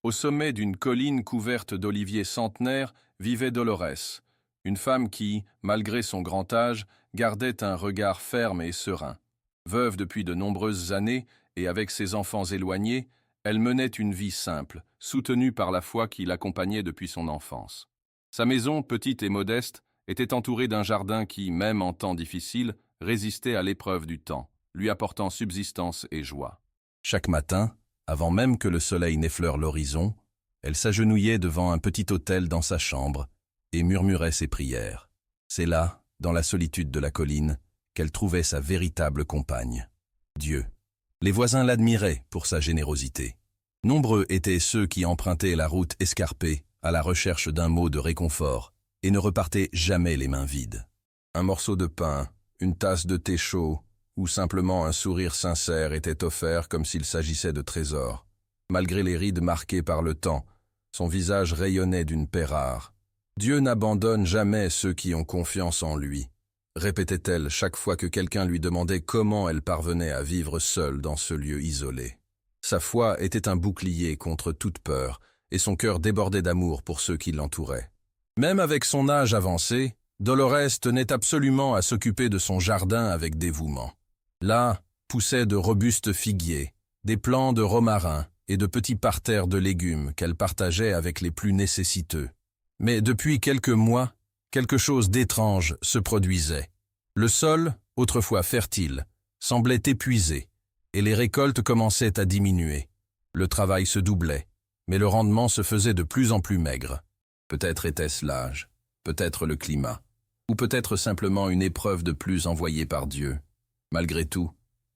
Au sommet d'une colline couverte d'oliviers centenaires vivait Dolores, une femme qui, malgré son grand âge, gardait un regard ferme et serein. Veuve depuis de nombreuses années et avec ses enfants éloignés, elle menait une vie simple, soutenue par la foi qui l'accompagnait depuis son enfance. Sa maison, petite et modeste, était entourée d'un jardin qui, même en temps difficiles, résistait à l'épreuve du temps, lui apportant subsistance et joie. Chaque matin, avant même que le soleil n'effleure l'horizon, elle s'agenouillait devant un petit autel dans sa chambre et murmurait ses prières. C'est là, dans la solitude de la colline, qu'elle trouvait sa véritable compagne, Dieu. Les voisins l'admiraient pour sa générosité. Nombreux étaient ceux qui empruntaient la route escarpée à la recherche d'un mot de réconfort et ne repartaient jamais les mains vides. Un morceau de pain, une tasse de thé chaud ou simplement un sourire sincère étaient offerts comme s'il s'agissait de trésors. Malgré les rides marquées par le temps, son visage rayonnait d'une paix rare. « Dieu n'abandonne jamais ceux qui ont confiance en lui », répétait-elle chaque fois que quelqu'un lui demandait comment elle parvenait à vivre seule dans ce lieu isolé. Sa foi était un bouclier contre toute peur, et son cœur débordait d'amour pour ceux qui l'entouraient. Même avec son âge avancé, Dolores tenait absolument à s'occuper de son jardin avec dévouement. Là poussaient de robustes figuiers, des plants de romarin et de petits parterres de légumes qu'elle partageait avec les plus nécessiteux. Mais depuis quelques mois, quelque chose d'étrange se produisait. Le sol, autrefois fertile, semblait épuisé, et les récoltes commençaient à diminuer. Le travail se doublait, mais le rendement se faisait de plus en plus maigre. Peut-être était-ce l'âge, peut-être le climat, ou peut-être simplement une épreuve de plus envoyée par Dieu. Malgré tout,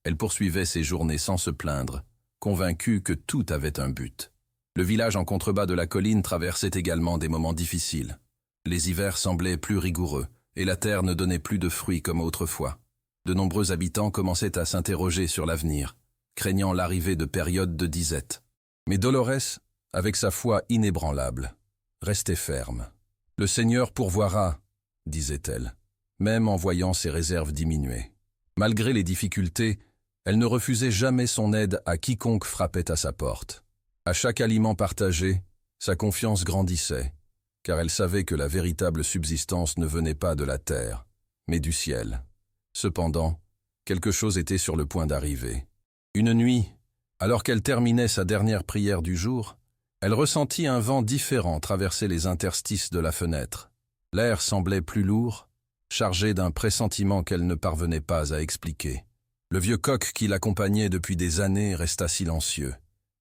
elle poursuivait ses journées sans se plaindre, convaincue que tout avait un but. Le village en contrebas de la colline traversait également des moments difficiles. Les hivers semblaient plus rigoureux, et la terre ne donnait plus de fruits comme autrefois. De nombreux habitants commençaient à s'interroger sur l'avenir, craignant l'arrivée de périodes de disette. Mais Dolores, avec sa foi inébranlable, restait ferme. « Le Seigneur pourvoira », disait-elle, même en voyant ses réserves diminuer. Malgré les difficultés, elle ne refusait jamais son aide à quiconque frappait à sa porte. À chaque aliment partagé, sa confiance grandissait, car elle savait que la véritable subsistance ne venait pas de la terre, mais du ciel. Cependant, quelque chose était sur le point d'arriver. Une nuit, alors qu'elle terminait sa dernière prière du jour, elle ressentit un vent différent traverser les interstices de la fenêtre. L'air semblait plus lourd, chargé d'un pressentiment qu'elle ne parvenait pas à expliquer. Le vieux coq qui l'accompagnait depuis des années resta silencieux,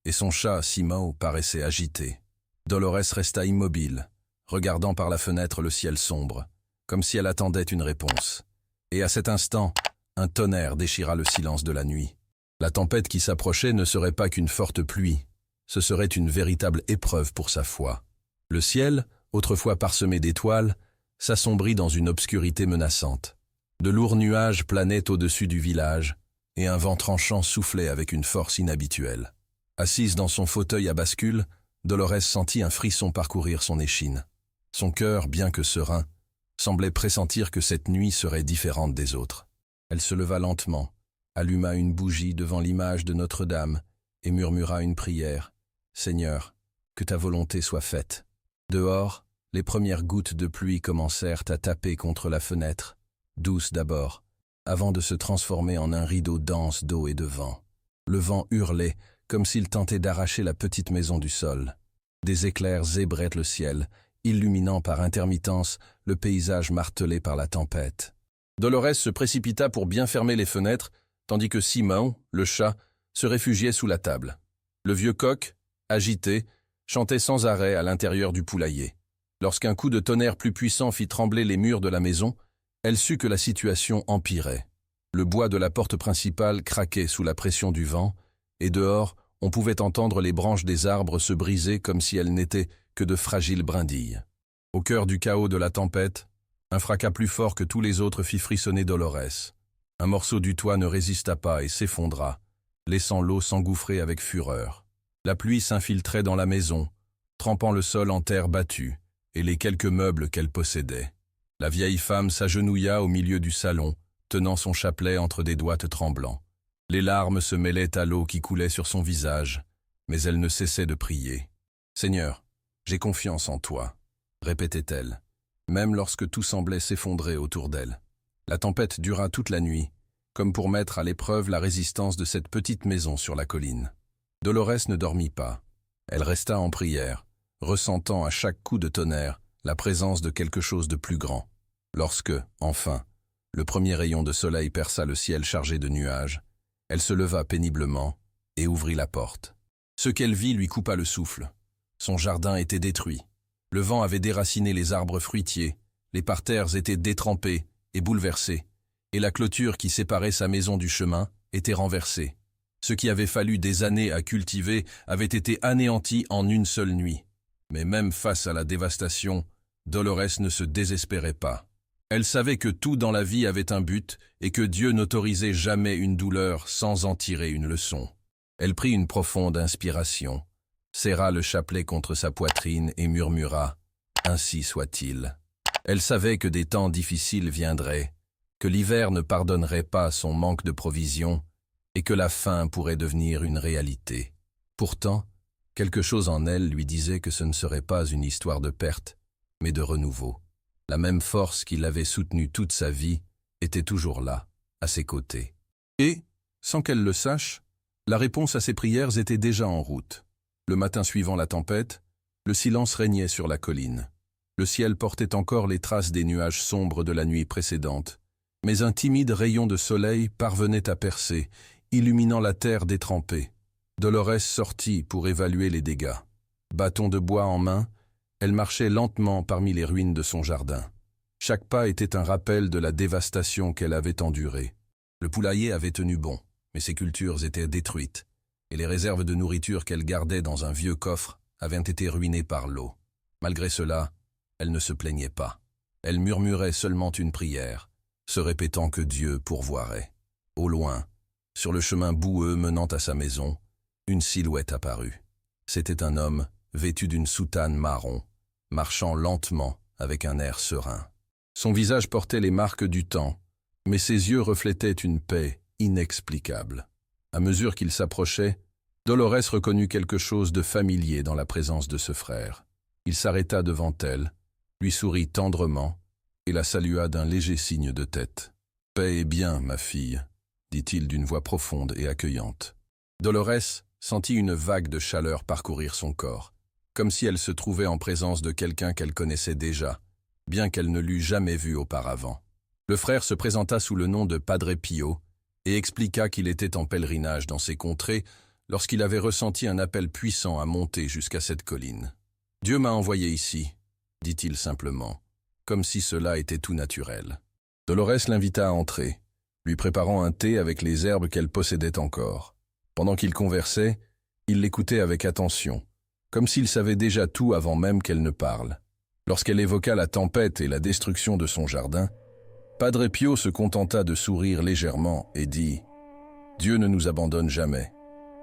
et son chat, Simao, paraissait agité. Dolores resta immobile, regardant par la fenêtre le ciel sombre, comme si elle attendait une réponse. Et à cet instant, un tonnerre déchira le silence de la nuit. La tempête qui s'approchait ne serait pas qu'une forte pluie, ce serait une véritable épreuve pour sa foi. Le ciel, autrefois parsemé d'étoiles, s'assombrit dans une obscurité menaçante. De lourds nuages planaient au-dessus du village, et un vent tranchant soufflait avec une force inhabituelle. Assise dans son fauteuil à bascule, Dolores sentit un frisson parcourir son échine. Son cœur, bien que serein, semblait pressentir que cette nuit serait différente des autres. Elle se leva lentement, alluma une bougie devant l'image de Notre-Dame et murmura une prière. « Seigneur, que ta volonté soit faite. » Dehors, les premières gouttes de pluie commencèrent à taper contre la fenêtre, douces d'abord, avant de se transformer en un rideau dense d'eau et de vent. Le vent hurlait, comme s'il tentait d'arracher la petite maison du sol. Des éclairs zébraient le ciel, illuminant par intermittence le paysage martelé par la tempête. Dolores se précipita pour bien fermer les fenêtres, tandis que Simon, le chat, se réfugiait sous la table. Le vieux coq, agité, chantait sans arrêt à l'intérieur du poulailler. Lorsqu'un coup de tonnerre plus puissant fit trembler les murs de la maison, elle sut que la situation empirait. Le bois de la porte principale craquait sous la pression du vent, et dehors, on pouvait entendre les branches des arbres se briser comme si elles n'étaient que de fragiles brindilles. Au cœur du chaos de la tempête, un fracas plus fort que tous les autres fit frissonner Dolores. Un morceau du toit ne résista pas et s'effondra, laissant l'eau s'engouffrer avec fureur. La pluie s'infiltrait dans la maison, trempant le sol en terre battue et les quelques meubles qu'elle possédait. La vieille femme s'agenouilla au milieu du salon, tenant son chapelet entre des doigts tremblants. Les larmes se mêlaient à l'eau qui coulait sur son visage, mais elle ne cessait de prier. Seigneur, j'ai confiance en toi, répétait-elle, même lorsque tout semblait s'effondrer autour d'elle. La tempête dura toute la nuit, comme pour mettre à l'épreuve la résistance de cette petite maison sur la colline. Dolores ne dormit pas. Elle resta en prière, ressentant à chaque coup de tonnerre la présence de quelque chose de plus grand. Lorsque, enfin, le premier rayon de soleil perça le ciel chargé de nuages, elle se leva péniblement et ouvrit la porte. Ce qu'elle vit lui coupa le souffle. Son jardin était détruit. Le vent avait déraciné les arbres fruitiers, les parterres étaient détrempés et bouleversés, et la clôture qui séparait sa maison du chemin était renversée. Ce qui avait fallu des années à cultiver avait été anéanti en une seule nuit. Mais même face à la dévastation, Dolores ne se désespérait pas. Elle savait que tout dans la vie avait un but et que Dieu n'autorisait jamais une douleur sans en tirer une leçon. Elle prit une profonde inspiration, serra le chapelet contre sa poitrine et murmura « Ainsi soit-il ». Elle savait que des temps difficiles viendraient, que l'hiver ne pardonnerait pas son manque de provisions et que la faim pourrait devenir une réalité. Pourtant, quelque chose en elle lui disait que ce ne serait pas une histoire de perte, mais de renouveau. La même force qui l'avait soutenue toute sa vie était toujours là, à ses côtés. Et, sans qu'elle le sache, la réponse à ses prières était déjà en route. Le matin suivant la tempête, le silence régnait sur la colline. Le ciel portait encore les traces des nuages sombres de la nuit précédente, mais un timide rayon de soleil parvenait à percer, illuminant la terre détrempée. Dolores sortit pour évaluer les dégâts. Bâton de bois en main, elle marchait lentement parmi les ruines de son jardin. Chaque pas était un rappel de la dévastation qu'elle avait endurée. Le poulailler avait tenu bon, mais ses cultures étaient détruites, et les réserves de nourriture qu'elle gardait dans un vieux coffre avaient été ruinées par l'eau. Malgré cela, elle ne se plaignait pas. Elle murmurait seulement une prière, se répétant que Dieu pourvoirait. Au loin, sur le chemin boueux menant à sa maison, une silhouette apparut. C'était un homme, vêtu d'une soutane marron, marchant lentement avec un air serein. Son visage portait les marques du temps, mais ses yeux reflétaient une paix inexplicable. À mesure qu'il s'approchait, Dolores reconnut quelque chose de familier dans la présence de ce frère. Il s'arrêta devant elle, lui sourit tendrement et la salua d'un léger signe de tête. « Paix et bien, ma fille », dit-il d'une voix profonde et accueillante. Dolores sentit une vague de chaleur parcourir son corps, comme si elle se trouvait en présence de quelqu'un qu'elle connaissait déjà, bien qu'elle ne l'eût jamais vu auparavant. Le frère se présenta sous le nom de Padre Pio et expliqua qu'il était en pèlerinage dans ces contrées lorsqu'il avait ressenti un appel puissant à monter jusqu'à cette colline. « Dieu m'a envoyé ici », dit-il simplement, comme si cela était tout naturel. Dolores l'invita à entrer, lui préparant un thé avec les herbes qu'elle possédait encore. Pendant qu'ils conversaient, il l'écoutait avec attention, comme s'il savait déjà tout avant même qu'elle ne parle. Lorsqu'elle évoqua la tempête et la destruction de son jardin, Padre Pio se contenta de sourire légèrement et dit « Dieu ne nous abandonne jamais.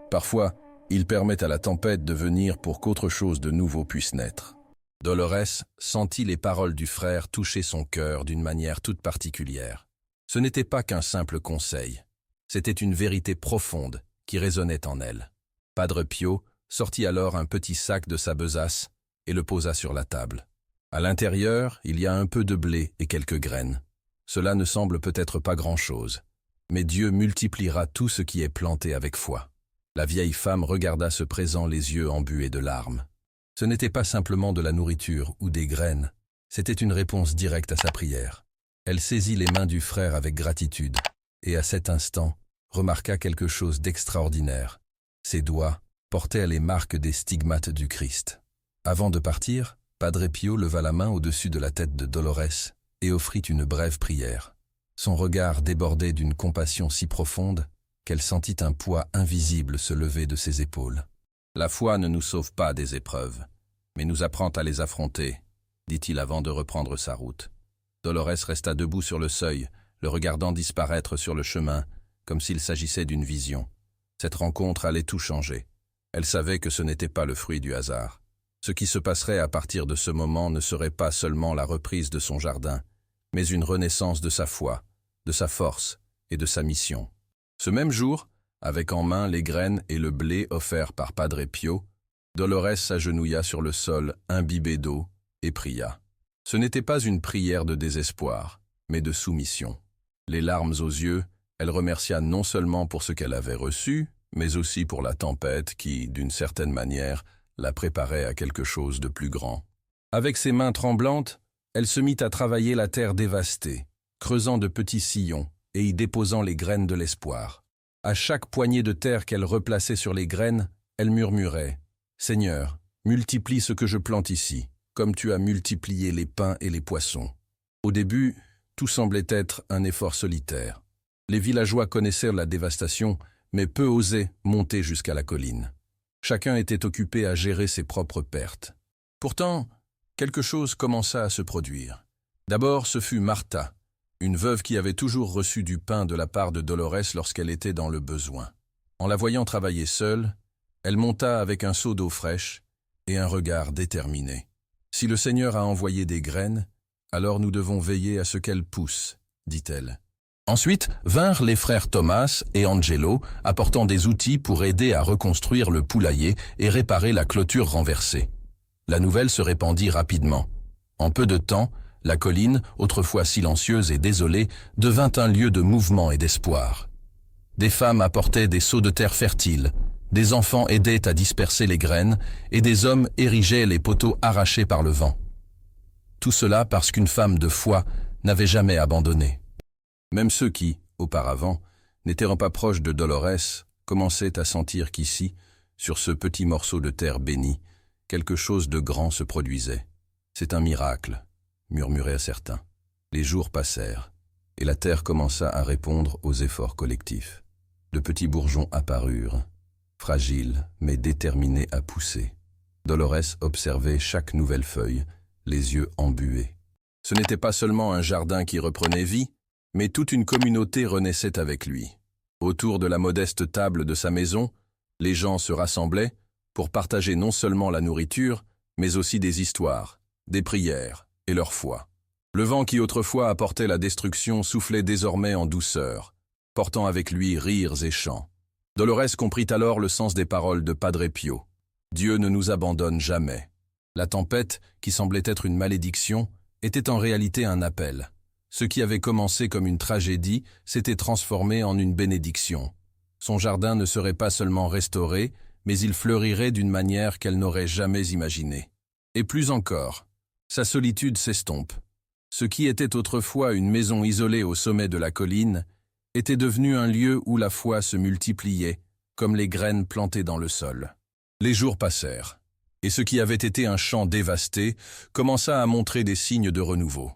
Parfois, il permet à la tempête de venir pour qu'autre chose de nouveau puisse naître. » Dolores sentit les paroles du frère toucher son cœur d'une manière toute particulière. Ce n'était pas qu'un simple conseil, c'était une vérité profonde qui résonnait en elle. Padre Pio sortit alors un petit sac de sa besace et le posa sur la table. À l'intérieur, il y a un peu de blé et quelques graines. Cela ne semble peut-être pas grand-chose, mais Dieu multipliera tout ce qui est planté avec foi. La vieille femme regarda ce présent les yeux embués de larmes. Ce n'était pas simplement de la nourriture ou des graines, c'était une réponse directe à sa prière. Elle saisit les mains du frère avec gratitude, et à cet instant, remarqua quelque chose d'extraordinaire. Ses doigts portaient les marques des stigmates du Christ. Avant de partir, Padre Pio leva la main au-dessus de la tête de Dolores et offrit une brève prière. Son regard débordait d'une compassion si profonde qu'elle sentit un poids invisible se lever de ses épaules. « La foi ne nous sauve pas des épreuves, mais nous apprend à les affronter », dit-il avant de reprendre sa route. Dolores resta debout sur le seuil, le regardant disparaître sur le chemin, comme s'il s'agissait d'une vision. Cette rencontre allait tout changer. Elle savait que ce n'était pas le fruit du hasard. Ce qui se passerait à partir de ce moment ne serait pas seulement la reprise de son jardin, mais une renaissance de sa foi, de sa force et de sa mission. Ce même jour, avec en main les graines et le blé offerts par Padre Pio, Dolores s'agenouilla sur le sol, imbibé d'eau, et pria. Ce n'était pas une prière de désespoir, mais de soumission. Les larmes aux yeux, elle remercia non seulement pour ce qu'elle avait reçu, mais aussi pour la tempête qui, d'une certaine manière, la préparait à quelque chose de plus grand. Avec ses mains tremblantes, elle se mit à travailler la terre dévastée, creusant de petits sillons et y déposant les graines de l'espoir. À chaque poignée de terre qu'elle replaçait sur les graines, elle murmurait « Seigneur, multiplie ce que je plante ici, comme tu as multiplié les pains et les poissons. » Au début, tout semblait être un effort solitaire. Les villageois connaissaient la dévastation, mais peu osaient monter jusqu'à la colline. Chacun était occupé à gérer ses propres pertes. Pourtant, quelque chose commença à se produire. D'abord, ce fut Martha, une veuve qui avait toujours reçu du pain de la part de Dolores lorsqu'elle était dans le besoin. En la voyant travailler seule, elle monta avec un seau d'eau fraîche et un regard déterminé. « Si le Seigneur a envoyé des graines, alors nous devons veiller à ce qu'elles poussent, » dit-elle. Ensuite vinrent les frères Thomas et Angelo, apportant des outils pour aider à reconstruire le poulailler et réparer la clôture renversée. La nouvelle se répandit rapidement. En peu de temps, la colline, autrefois silencieuse et désolée, devint un lieu de mouvement et d'espoir. Des femmes apportaient des seaux de terre fertile, des enfants aidaient à disperser les graines et des hommes érigeaient les poteaux arrachés par le vent. Tout cela parce qu'une femme de foi n'avait jamais abandonné. Même ceux qui, auparavant, n'étaient pas proches de Dolores, commençaient à sentir qu'ici, sur ce petit morceau de terre bénie, quelque chose de grand se produisait. « C'est un miracle », murmuraient certains. Les jours passèrent, et la terre commença à répondre aux efforts collectifs. De petits bourgeons apparurent, fragiles mais déterminés à pousser. Dolores observait chaque nouvelle feuille, les yeux embués. Ce n'était pas seulement un jardin qui reprenait vie, mais toute une communauté renaissait avec lui. Autour de la modeste table de sa maison, les gens se rassemblaient pour partager non seulement la nourriture, mais aussi des histoires, des prières et leur foi. Le vent qui autrefois apportait la destruction soufflait désormais en douceur, portant avec lui rires et chants. Dolores comprit alors le sens des paroles de Padre Pio. Dieu ne nous abandonne jamais. La tempête, qui semblait être une malédiction, était en réalité un appel. Ce qui avait commencé comme une tragédie s'était transformé en une bénédiction. Son jardin ne serait pas seulement restauré, mais il fleurirait d'une manière qu'elle n'aurait jamais imaginée. Et plus encore, sa solitude s'estompe. Ce qui était autrefois une maison isolée au sommet de la colline était devenu un lieu où la foi se multipliait, comme les graines plantées dans le sol. Les jours passèrent, et ce qui avait été un champ dévasté commença à montrer des signes de renouveau.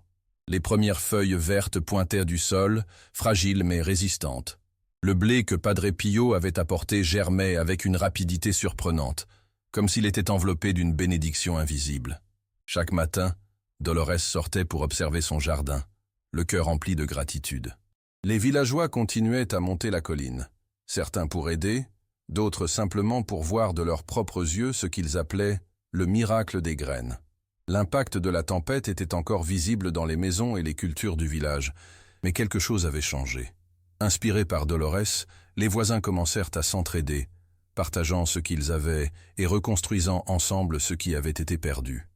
Les premières feuilles vertes pointèrent du sol, fragiles mais résistantes. Le blé que Padre Pio avait apporté germait avec une rapidité surprenante, comme s'il était enveloppé d'une bénédiction invisible. Chaque matin, Dolores sortait pour observer son jardin, le cœur empli de gratitude. Les villageois continuaient à monter la colline, certains pour aider, d'autres simplement pour voir de leurs propres yeux ce qu'ils appelaient le miracle des graines. L'impact de la tempête était encore visible dans les maisons et les cultures du village, mais quelque chose avait changé. Inspirés par Dolores, les voisins commencèrent à s'entraider, partageant ce qu'ils avaient et reconstruisant ensemble ce qui avait été perdu.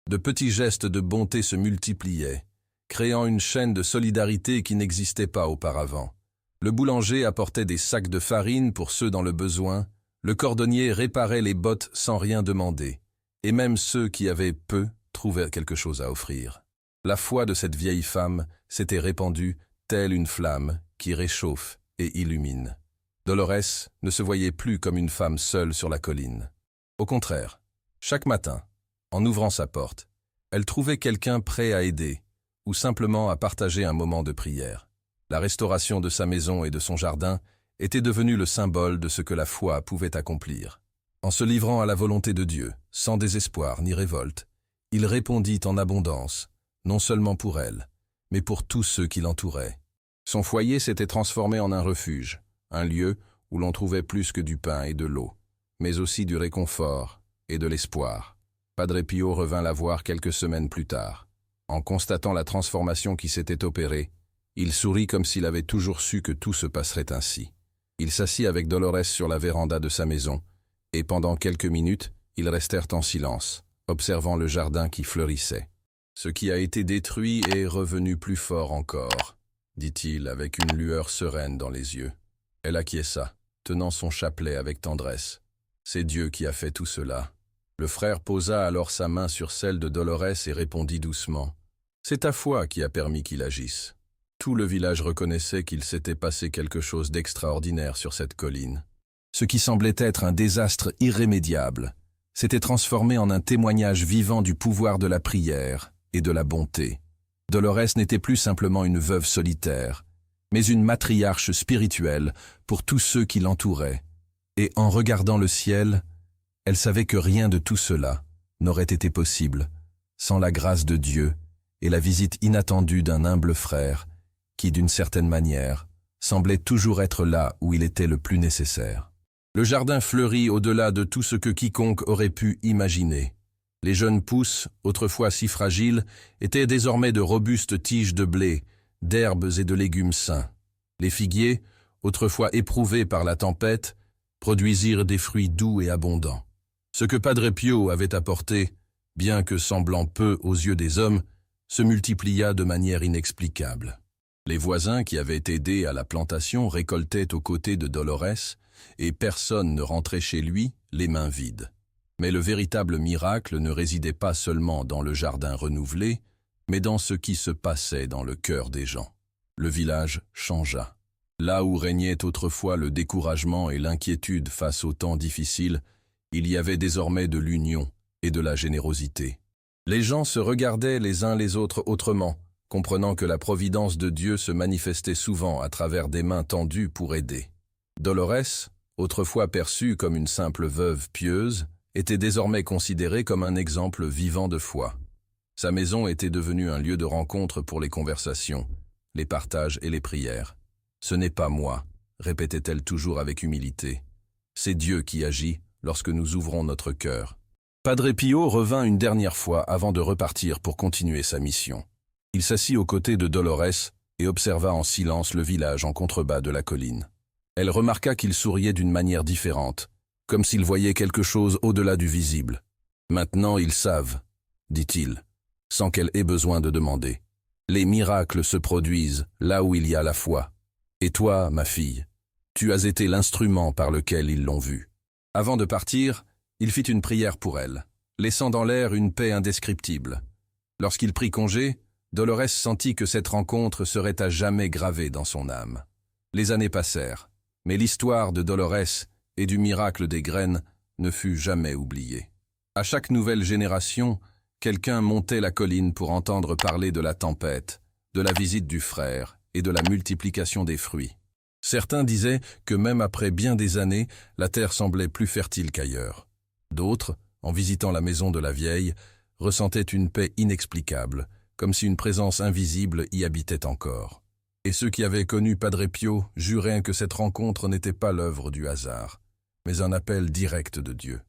De petits gestes de bonté se multipliaient, créant une chaîne de solidarité qui n'existait pas auparavant. Le boulanger apportait des sacs de farine pour ceux dans le besoin, le cordonnier réparait les bottes sans rien demander, et même ceux qui avaient peu trouvaient quelque chose à offrir. La foi de cette vieille femme s'était répandue telle une flamme qui réchauffe et illumine. Dolores ne se voyait plus comme une femme seule sur la colline. Au contraire, chaque matin, en ouvrant sa porte, elle trouvait quelqu'un prêt à aider ou simplement à partager un moment de prière. La restauration de sa maison et de son jardin était devenue le symbole de ce que la foi pouvait accomplir. En se livrant à la volonté de Dieu, sans désespoir ni révolte, il répondit en abondance, non seulement pour elle, mais pour tous ceux qui l'entouraient. Son foyer s'était transformé en un refuge, un lieu où l'on trouvait plus que du pain et de l'eau, mais aussi du réconfort et de l'espoir. Padre Pio revint la voir quelques semaines plus tard. En constatant la transformation qui s'était opérée, il sourit comme s'il avait toujours su que tout se passerait ainsi. Il s'assit avec Dolores sur la véranda de sa maison, et pendant quelques minutes, Ils restèrent en silence, observant le jardin qui fleurissait. « Ce qui a été détruit est revenu plus fort encore, » dit-il avec une lueur sereine dans les yeux. Elle acquiesça, tenant son chapelet avec tendresse. « C'est Dieu qui a fait tout cela. » Le frère posa alors sa main sur celle de Dolorès et répondit doucement. « C'est ta foi qui a permis qu'il agisse. » Tout le village reconnaissait qu'il s'était passé quelque chose d'extraordinaire sur cette colline. Ce qui semblait être un désastre irrémédiable s'était transformé en un témoignage vivant du pouvoir de la prière et de la bonté. Dolorès n'était plus simplement une veuve solitaire, mais une matriarche spirituelle pour tous ceux qui l'entouraient. Et en regardant le ciel, elle savait que rien de tout cela n'aurait été possible sans la grâce de Dieu et la visite inattendue d'un humble frère qui, d'une certaine manière, semblait toujours être là où il était le plus nécessaire. Le jardin fleurit au-delà de tout ce que quiconque aurait pu imaginer. Les jeunes pousses, autrefois si fragiles, étaient désormais de robustes tiges de blé, d'herbes et de légumes sains. Les figuiers, autrefois éprouvés par la tempête, produisirent des fruits doux et abondants. Ce que Padre Pio avait apporté, bien que semblant peu aux yeux des hommes, se multiplia de manière inexplicable. Les voisins qui avaient aidé à la plantation récoltaient aux côtés de Dolorès, et personne ne rentrait chez lui les mains vides. Mais le véritable miracle ne résidait pas seulement dans le jardin renouvelé, mais dans ce qui se passait dans le cœur des gens. Le village changea. Là où régnait autrefois le découragement et l'inquiétude face aux temps difficiles, il y avait désormais de l'union et de la générosité. Les gens se regardaient les uns les autres autrement, comprenant que la providence de Dieu se manifestait souvent à travers des mains tendues pour aider. Dolorès, autrefois perçue comme une simple veuve pieuse, était désormais considérée comme un exemple vivant de foi. Sa maison était devenue un lieu de rencontre pour les conversations, les partages et les prières. « Ce n'est pas moi », répétait-elle toujours avec humilité. « C'est Dieu qui agit lorsque nous ouvrons notre cœur. » Padre Pio revint une dernière fois avant de repartir pour continuer sa mission. Il s'assit aux côtés de Dolorès et observa en silence le village en contrebas de la colline. Elle remarqua qu'il souriait d'une manière différente, comme s'il voyait quelque chose au-delà du visible. « Maintenant ils savent, » dit-il, sans qu'elle ait besoin de demander. « Les miracles se produisent là où il y a la foi. Et toi, ma fille, tu as été l'instrument par lequel ils l'ont vu. » Avant de partir, il fit une prière pour elle, laissant dans l'air une paix indescriptible. Lorsqu'il prit congé, Dolorès sentit que cette rencontre serait à jamais gravée dans son âme. Les années passèrent, mais l'histoire de Dolorès et du miracle des graines ne fut jamais oubliée. À chaque nouvelle génération, quelqu'un montait la colline pour entendre parler de la tempête, de la visite du frère et de la multiplication des fruits. Certains disaient que même après bien des années, la terre semblait plus fertile qu'ailleurs. D'autres, en visitant la maison de la vieille, ressentaient une paix inexplicable, comme si une présence invisible y habitait encore. Et ceux qui avaient connu Padre Pio juraient que cette rencontre n'était pas l'œuvre du hasard, mais un appel direct de Dieu.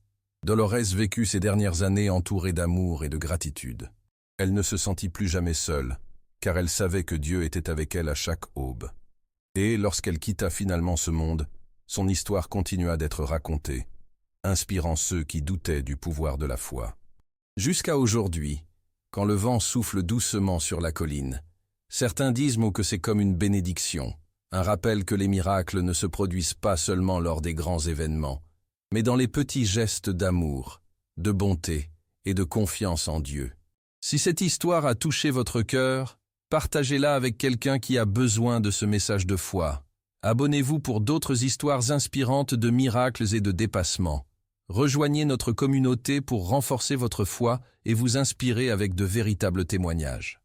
Dolorès vécut ces dernières années entourée d'amour et de gratitude. Elle ne se sentit plus jamais seule, car elle savait que Dieu était avec elle à chaque aube. Et lorsqu'elle quitta finalement ce monde, son histoire continua d'être racontée, inspirant ceux qui doutaient du pouvoir de la foi. Jusqu'à aujourd'hui, quand le vent souffle doucement sur la colline, certains disent que c'est comme une bénédiction, un rappel que les miracles ne se produisent pas seulement lors des grands événements, mais dans les petits gestes d'amour, de bonté et de confiance en Dieu. Si cette histoire a touché votre cœur, partagez-la avec quelqu'un qui a besoin de ce message de foi. Abonnez-vous pour d'autres histoires inspirantes de miracles et de dépassements. Rejoignez notre communauté pour renforcer votre foi et vous inspirer avec de véritables témoignages.